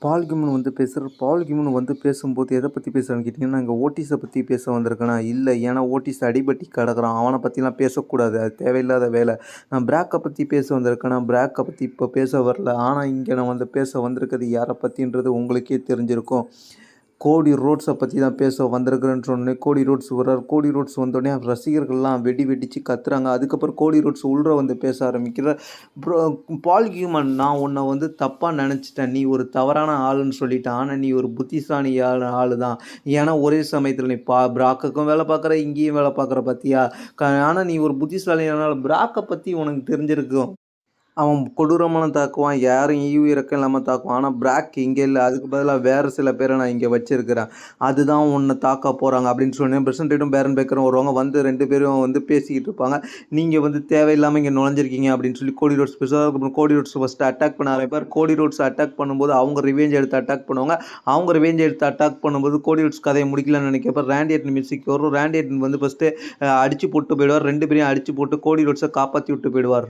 பால் கிம்னு வந்து பேசுகிறார். பால் கிம்னு வந்து பேசும்போது எதை பற்றி பேசுகிறான்னு கேட்டிங்கன்னா, இங்கே ஓட்டிஸை பற்றி பேச வந்திருக்கேனா? இல்லை. ஏன்னா ஓட்டிஸ் அடிபட்டு கிடக்குறான். அவனை பற்றிலாம் பேசக்கூடாது. அது தேவையில்லாத வேலை. நான் பிராக்கை பற்றி பேச வந்திருக்கேனா? பிராக்கை பற்றி இப்போ பேச வரல. ஆனால் இங்கே நான் வந்து பேச வந்திருக்கிறது யாரை பற்றின்றது உங்களுக்கே தெரிஞ்சிருக்கும். கோடி ரோட்ஸை பற்றி தான் பேச வந்திருக்கிறேன்னு சொன்னேன். கோடி ரோட்ஸ் வர்றார். கோடி ரோட்ஸ் வந்தோடனே ரசிகர்கள்லாம் வெடிச்சு கத்துறாங்க. அதுக்கப்புறம் கோடி ரோட்ஸ் உள்ள வந்து பேச ஆரம்பிக்கிறார். ப்ரோ, பால் ஹியூமன், நான் உன்னை வந்து தப்பாக நினச்சிட்டேன். நீ ஒரு தவறான ஆளுன்னு சொல்லிட்டேன். ஆனால் நீ ஒரு புத்திசாலியான ஆளு தான். ஏன்னா ஒரே சமயத்தில் நீ பிராக்குக்கும் வேலை பார்க்குற, இங்கேயும் வேலை பார்க்குற பார்த்தியா? ஆனால் நீ ஒரு புத்திசாலியான பிராக்கை பற்றி உனக்கு தெரிஞ்சிருக்கும். அவன் கொடூரமான தாக்குவான். யாரும் ஈவு இரக்கம் இல்லாம தாக்குவான். ஆனா பிராக் இங்க இல்ல. அதுக்கு பதிலா வேற சில பேர நான் இங்க வச்சிருக்கிறேன். அதுதான் உன்ன தாக்க போறாங்க அப்படின்னு சொன்னேன். பிரசன்டேட்டும் பேரன் பேக்கரும் வருவாங்க. வந்து 2 பேரும் வந்து பேசிக்கிட்டு இருப்பாங்க. நீங்க வந்து தேவையில்லாம இங்க நுழைஞ்சிருக்கீங்க அப்படின்னு சொல்லி கோடி ரோட்ஸ் பேசுவார். அதுக்கப்புறம் கோடி ரோட்ஸ் ஃபர்ஸ்ட் அட்டாக் பண்ண ஆரம்பிப்பார். கோடி ரோட்ஸ் அட்டாக் பண்ணும்போது அவங்க ரிவெஞ்ச் எடுத்து அட்டாக் பண்ணுவாங்க. அவங்க ரிவெஞ்ச் எடுத்து அட்டாக் பண்ணும்போது கோடி ரோட்ஸ் கதையை முடிக்கலாம்னு நினைக்கிறப்ப ராண்டி ஆர்டன் மியூசிக் வரும். ராண்டி ஆர்டன் வந்து ஃபர்ஸ்ட் அடிச்சு போட்டு போயிடுவார். 2 பேரையும் அடிச்சு போட்டு கோடி ரோட்ஸை காப்பாத்தி விட்டு போயிடுவார்.